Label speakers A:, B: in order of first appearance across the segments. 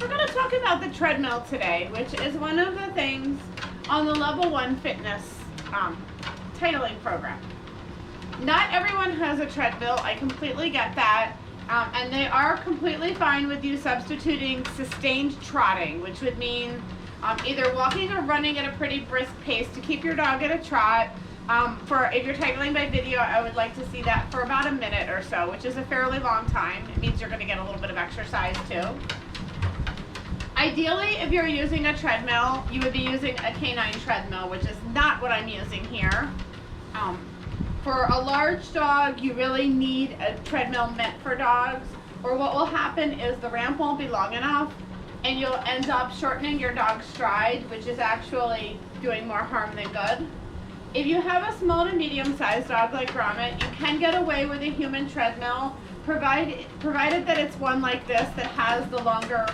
A: we're going to talk about the treadmill today, which is one of the things on the level 1 fitness tailoring program. Not everyone has a treadmill. I completely get that. And they are completely fine with you substituting sustained trotting, which would mean either walking or running at a pretty brisk pace to keep your dog at a trot. If you're tailoring by video, I would like to see that for about a minute or so, which is a fairly long time. It means you're going to get a little bit of exercise too. Ideally, if you're using a treadmill, you would be using a canine treadmill, which is not what I'm using here. For a large dog, you really need a treadmill meant for dogs, or what will happen is the ramp won't be long enough and you'll end up shortening your dog's stride, which is actually doing more harm than good. If you have a small to medium-sized dog like Gromit, you can get away with a human treadmill, provided that it's one like this that has the longer,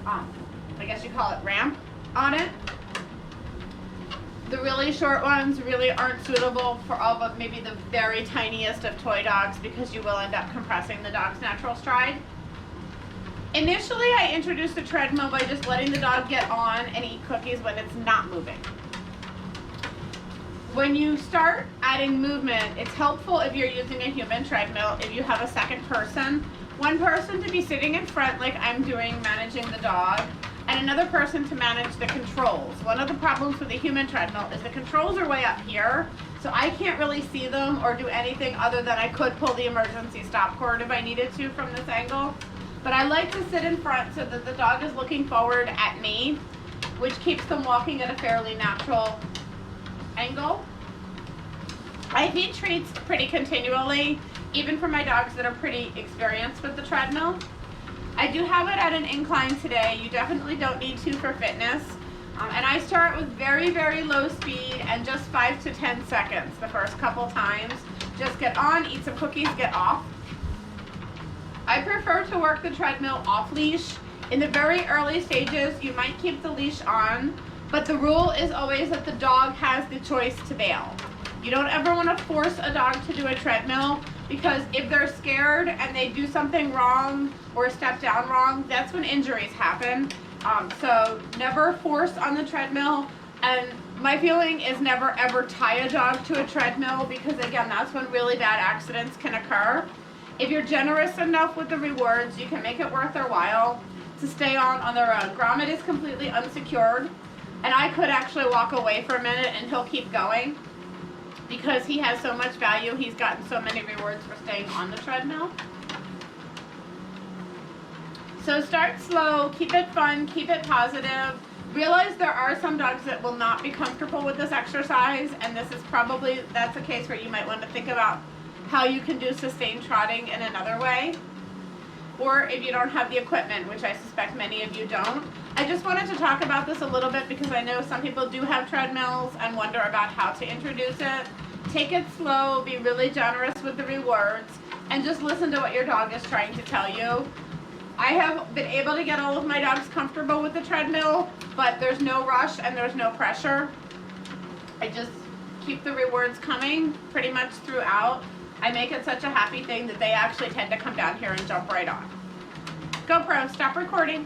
A: I guess you call it ramp on it. The really short ones really aren't suitable for all but maybe the very tiniest of toy dogs because you will end up compressing the dog's natural stride. Initially, I introduced the treadmill by just letting the dog get on and eat cookies when it's not moving. When you start adding movement, it's helpful if you're using a human treadmill if you have a second person. One person to be sitting in front like I'm doing, managing the dog, and another person to manage the controls. One of the problems with a human treadmill is the controls are way up here, so I can't really see them or do anything other than I could pull the emergency stop cord if I needed to from this angle. But I like to sit in front so that the dog is looking forward at me, which keeps them walking at a fairly natural angle. I feed treats pretty continually, even for my dogs that are pretty experienced with the treadmill. I do have it at an incline today. You definitely don't need to for fitness. And I start with very, very low speed and just 5 to 10 seconds the first couple times. Just get on, eat some cookies, get off. I prefer to work the treadmill off leash. In the very early stages, you might keep the leash on, but the rule is always that the dog has the choice to bail. You don't ever want to force a dog to do a treadmill, because if they're scared and they do something wrong or step down wrong, that's when injuries happen. So never force on the treadmill, and my feeling is never ever tie a dog to a treadmill, because again, that's when really bad accidents can occur. If you're generous enough with the rewards, you can make it worth their while to stay on their own. Gromit is completely unsecured, and I could actually walk away for a minute and he'll keep going. Because he has so much value, he's gotten so many rewards for staying on the treadmill. So start slow, keep it fun, keep it positive. Realize there are some dogs that will not be comfortable with this exercise, and that's a case where you might want to think about how you can do sustained trotting in another way. Or if you don't have the equipment, which I suspect many of you don't. I just wanted to talk about this a little bit because I know some people do have treadmills and wonder about how to introduce it. Take it slow, be really generous with the rewards, and just listen to what your dog is trying to tell you. I have been able to get all of my dogs comfortable with the treadmill, but there's no rush and there's no pressure. I just keep the rewards coming pretty much throughout. I make it such a happy thing that they actually tend to come down here and jump right on. GoPro, stop recording.